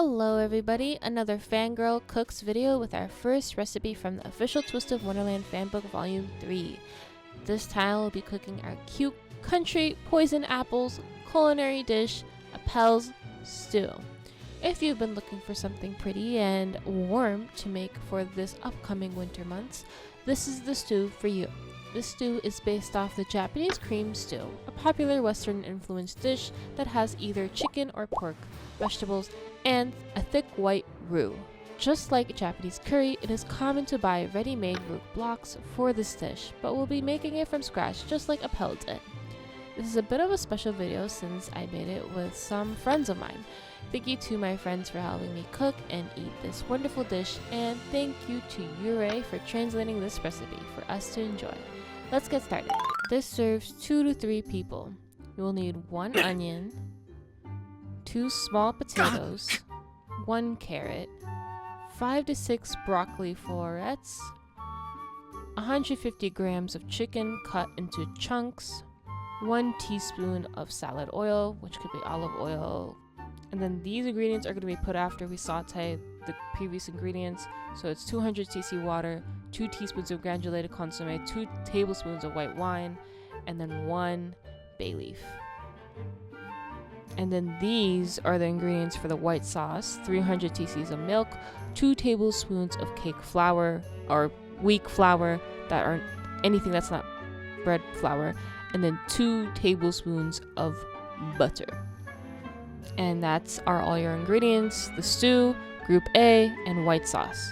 Hello everybody, another Fangirl Cooks video with our first recipe from the official Twisted Wonderland Fanbook Volume 3. This time we'll be cooking our cute country poison apples culinary dish, Epel's stew. If you've been looking for something pretty and warm to make for this upcoming winter months, this is the stew for you. This stew is based off the Japanese cream stew, a popular Western influenced dish that has either chicken or pork, vegetables, and a thick white roux. Just like Japanese curry, it is common to buy ready-made roux blocks for this dish, but we'll be making it from scratch just like Epel did. This is a bit of a special video since I made it with some friends of mine. Thank you to my friends for helping me cook and eat this wonderful dish, and thank you to Yurei for translating this recipe for us to enjoy. Let's get started. This serves 2 to 3 people. You will need 1 onion, 2 small potatoes, 1 carrot, 5 to 6 broccoli florets, 150 grams of chicken cut into chunks, 1 teaspoon of salad oil, which could be olive oil, and then these ingredients are going to be put after we saute the previous ingredients. So it's 200 cc water, 2 teaspoons of granulated consomme, 2 tablespoons of white wine, and then 1 bay leaf. And then these are the ingredients for the white sauce: 300 cc's of milk, 2 tablespoons of cake flour or weak flour, that aren't anything that's not bread flour, and then 2 tablespoons of butter. And that's all your ingredients: the stew, group A, and white sauce.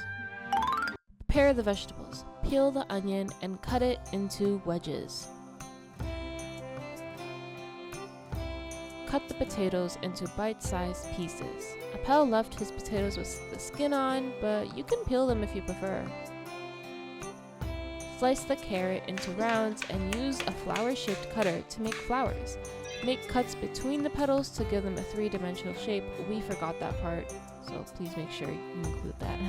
Prepare the vegetables. Peel the onion and cut it into wedges. Cut the potatoes into bite-sized pieces. Epel left his potatoes with the skin on, but you can peel them if you prefer. Slice the carrot into rounds and use a flower-shaped cutter to make flowers. Make cuts between the petals to give them a 3-dimensional shape. We forgot that part, so please make sure you include that.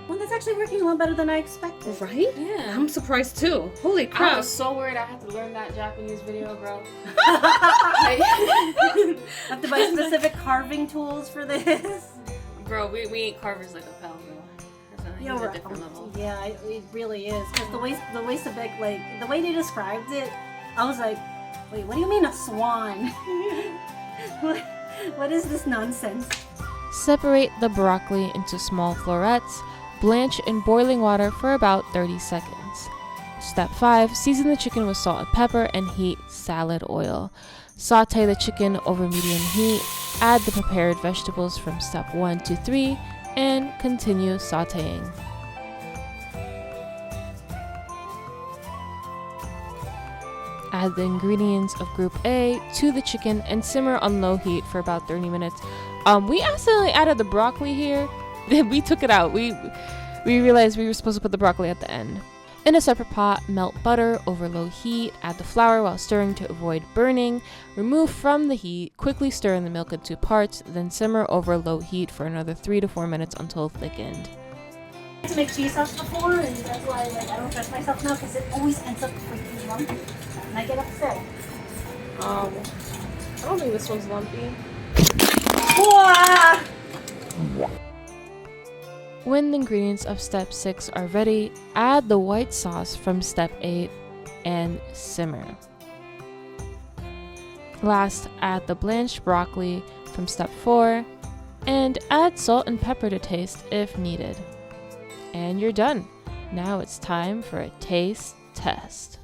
Well, that's actually working a lot better than I expected. Right? Yeah. I'm surprised too. Holy crap. I was so worried I had to learn that Japanese video, bro. I have to buy specific carving tools for this. Bro, we ain't carvers like Epel, bro. He's a different level. Yeah, it really is. Because the way Sabek, like, the way they described it, I was like, wait, what do you mean a swan? What is this nonsense? Separate the broccoli into small florets. Blanch in boiling water for about 30 seconds. Step 5. Season the chicken with salt and pepper and heat salad oil. Saute the chicken over medium heat. Add the prepared vegetables from step 1 to 3 and continue sauteing. Add the ingredients of group A to the chicken and simmer on low heat for about 30 minutes. We accidentally added the broccoli here. We took it out. We realized we were supposed to put the broccoli at the end. In a separate pot, melt butter over low heat. Add the flour while stirring to avoid burning. Remove from the heat. Quickly stir in the milk in 2 parts. Then simmer over low heat for another 3 to 4 minutes until thickened. I had to make cheese sauce before, and that's why I don't trust myself now, because it always ends up freaking lumpy, and I get upset. I don't think this one's lumpy. When the ingredients of step 6 are ready, add the white sauce from step 8 and simmer. Last, add the blanched broccoli from step 4 and add salt and pepper to taste if needed. And you're done. Now it's time for a taste test.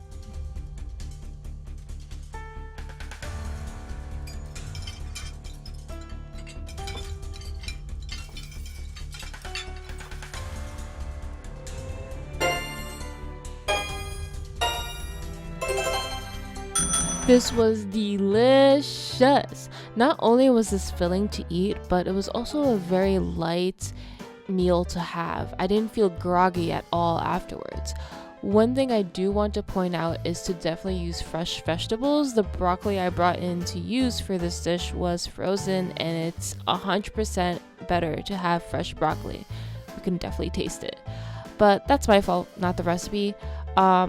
This was delicious. Not only was this filling to eat, but it was also a very light meal to have. I didn't feel groggy at all afterwards. One thing I do want to point out is to definitely use fresh vegetables. The broccoli I brought in to use for this dish was frozen, and it's 100% better to have fresh broccoli. You can definitely taste it. But that's my fault, not the recipe.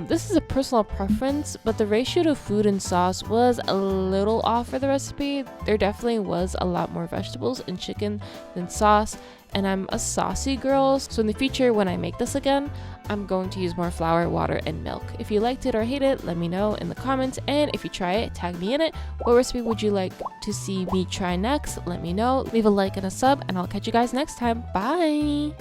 This is a personal preference, but the ratio to food and sauce was a little off for the recipe. There definitely was a lot more vegetables and chicken than sauce, and I'm a saucy girl, so in the future when I make this again, I'm going to use more flour, water, and milk. If you liked it or hate it, let me know in the comments, and if you try it, tag me in it. What recipe would you like to see me try next? Let me know. Leave a like and a sub, and I'll catch you guys next time. Bye!